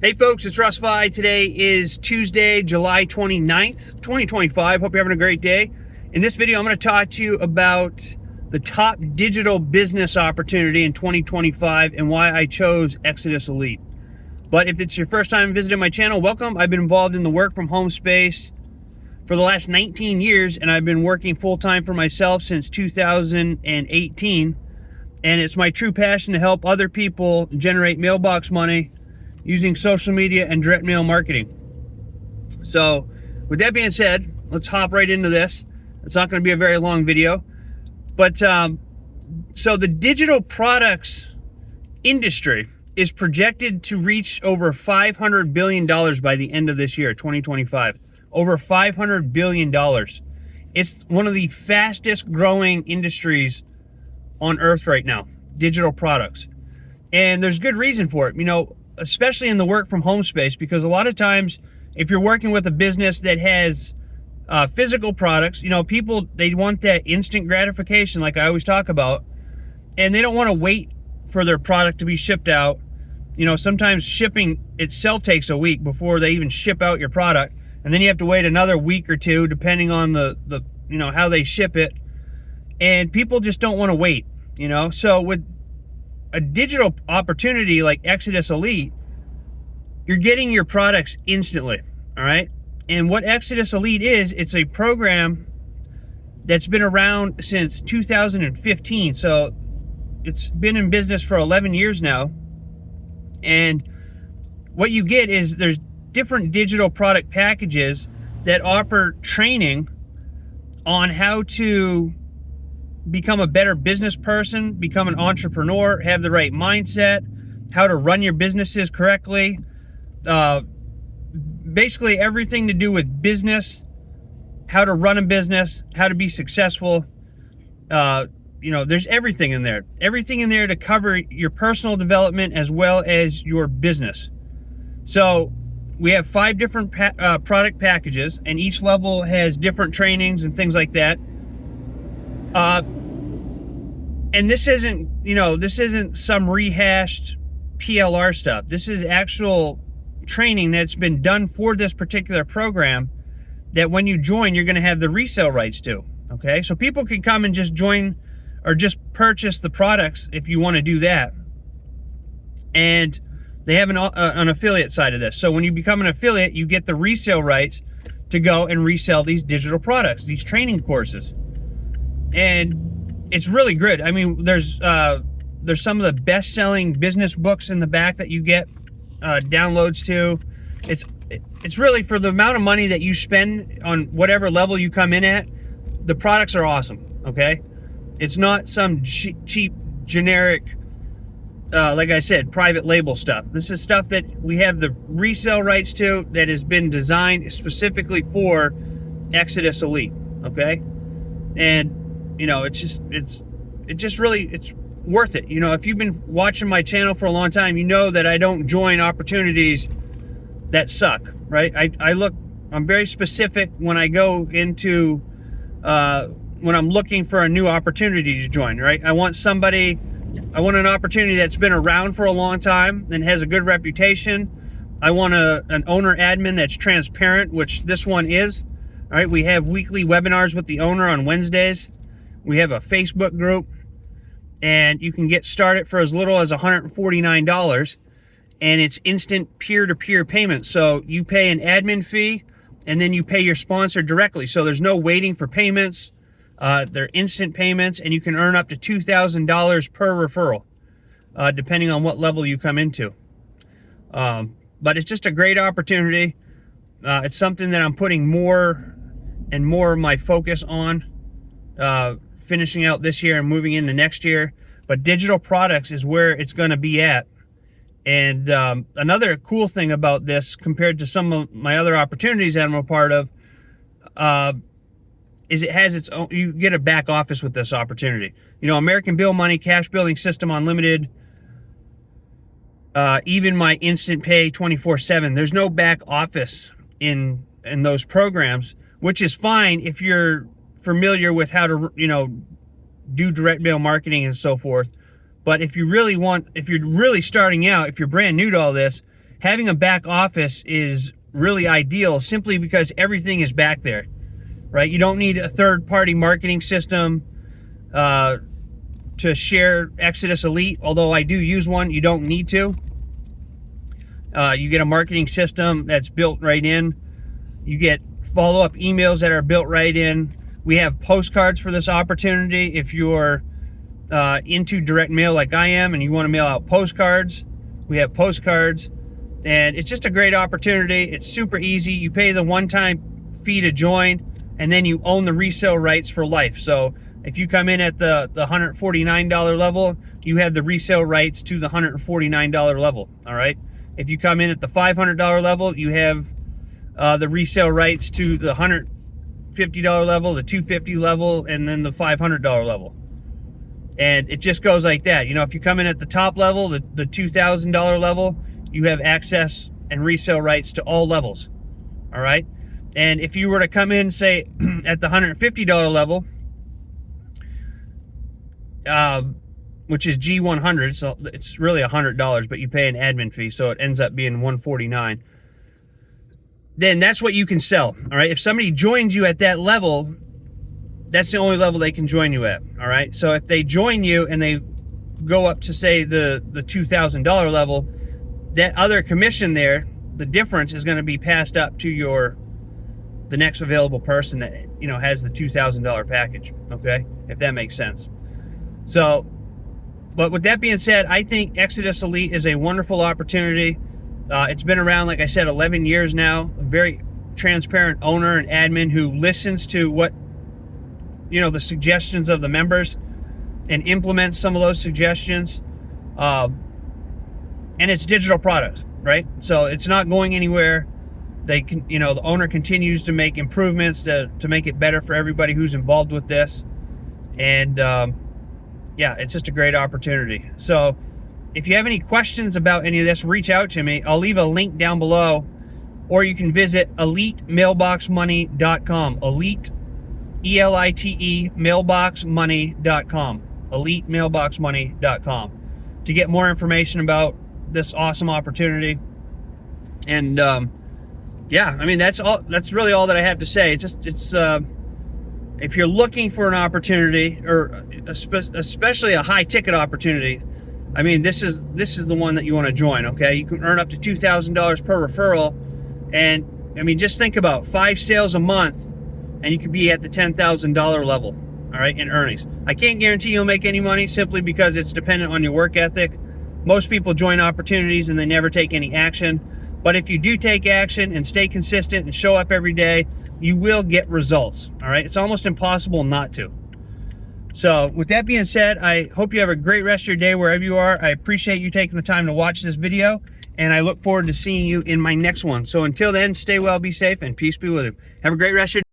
Hey folks, it's Russ. Today is Tuesday, July 29th, 2025. Hope you're having a great day. In this video, I'm going to talk to you about the top digital business opportunity in 2025 and why I chose Exitus Elite. But if it's your first time visiting my channel, welcome. I've been involved in the work from home space for the last 19 years, and I've been working full-time for myself since 2018. And it's my true passion to help other people generate mailbox money using social media and direct mail marketing. So with that being said, let's hop right into this. It's not going to be a very long video, but so the digital products industry is projected to reach over $500 billion by the end of this year, 2025. Over $500 billion. It's one of the fastest growing industries on earth right now, digital products. And there's good reason for it. You know, especially in the work from home space, because a lot of times if you're working with a business that has physical products, you know, people, they want that instant gratification like I always talk about, and they don't want to wait for their product to be shipped out. You know, sometimes shipping itself takes a week before they even ship out your product, and then you have to wait another week or two depending on the you know, how they ship it, and people just don't want to wait, you know. So with a digital opportunity like Exitus Elite, you're getting your products instantly, all right? And what Exitus Elite is, it's a program that's been around since 2015. So it's been in business for 11 years now. And what you get is there's different digital product packages that offer training on how to become a better business person, become an entrepreneur, have the right mindset, how to run your businesses correctly, basically everything to do with business, how to run a business, how to be successful. You know, there's everything in there to cover your personal development as well as your business. So we have 5 different product packages, and each level has different trainings and things like that. And this isn't, you know, this isn't some rehashed PLR stuff. This is actual training that's been done for this particular program that when you join, you're going to have the resale rights to. Okay, so people can come and just join or just purchase the products if you want to do that. And they have an affiliate side of this. So when you become an affiliate, you get the resale rights to go and resell these digital products, these training courses. And it's really good. I mean, there's some of the best-selling business books in the back that you get downloads to. It's really, for the amount of money that you spend on whatever level you come in at, the products are awesome, okay? It's not some cheap generic, like I said, private label stuff. This is stuff that we have the resale rights to, that has been designed specifically for Exitus Elite, okay? And you know, it's worth it. You know, if you've been watching my channel for a long time, you know that I don't join opportunities that suck, right? I'm very specific when I go into, when I'm looking for a new opportunity to join, right? I want an opportunity that's been around for a long time and has a good reputation. I want an owner admin that's transparent, which this one is. All right, we have weekly webinars with the owner on Wednesdays. We have a Facebook group, and you can get started for as little as $149, and it's instant peer-to-peer payment. So you pay an admin fee, and then you pay your sponsor directly. So there's no waiting for payments. They're instant payments, and you can earn up to $2,000 per referral, depending on what level you come into. But it's just a great opportunity. It's something that I'm putting more and more of my focus on, finishing out this year and moving into next year. But digital products is where it's going to be at. And another cool thing about this, compared to some of my other opportunities that I'm a part of, is it has its own, you get a back office with this opportunity. You know, American Bill Money, Cash Building System Unlimited, even my Instant Pay 24/7. There's no back office in those programs, which is fine if you're familiar with how to, you know, do direct mail marketing and so forth. But if you really want, if you're really starting out, if you're brand new to all this, having a back office is really ideal simply because everything is back there, right? You don't need a third-party marketing system to share Exitus Elite, although I do use one. You don't need to. You get a marketing system that's built right in. You get follow-up emails that are built right in. We have postcards for this opportunity. If you're into direct mail like I am and you want to mail out postcards, we have postcards. And it's just a great opportunity. It's super easy. You pay the one-time fee to join, and then you own the resale rights for life. So if you come in at the $149 level, you have the resale rights to the $149 level, all right? If you come in at the $500 level, you have the resale rights to the $150 level, the $250 level, and then the $500 level. And it just goes like that. You know, if you come in at the top level, the $2,000 level, you have access and resale rights to all levels, all right? And if you were to come in, say, at the $150 level, which is G100, so it's really $100, but you pay an admin fee, so it ends up being $149. Then that's what you can sell, all right? If somebody joins you at that level, that's the only level they can join you at, all right? So if they join you and they go up to, say, the $2,000 level, that other commission there, the difference is going to be passed up to the next available person that, you know, has the $2,000 package, okay? If that makes sense. So, but with that being said, I think Exitus Elite is a wonderful opportunity. It's been around, like I said, 11 years now. A very transparent owner and admin who listens to what, you know, the suggestions of the members and implements some of those suggestions. And it's digital product, right? So it's not going anywhere. They can, you know, the owner continues to make improvements to make it better for everybody who's involved with this. And yeah, it's just a great opportunity. So if you have any questions about any of this, reach out to me. I'll leave a link down below, or you can visit EliteMailboxMoney.com. Elite, E-L-I-T-E, mailboxmoney.com. EliteMailboxMoney.com to get more information about this awesome opportunity. And yeah, I mean, that's really all that I have to say. It's if you're looking for an opportunity, or especially a high ticket opportunity, I mean, this is the one that you want to join. Okay, you can earn up to $2,000 per referral, and I mean, just think about 5 sales a month and you could be at the $10,000 level, all right, in earnings. I can't guarantee you'll make any money simply because it's dependent on your work ethic. Most people join opportunities and they never take any action. But if you do take action and stay consistent and show up every day, you will get results, all right? It's almost impossible not to. So with that being said, I hope you have a great rest of your day wherever you are. I appreciate you taking the time to watch this video, and I look forward to seeing you in my next one. So until then, stay well, be safe, and peace be with you. Have a great rest of your day.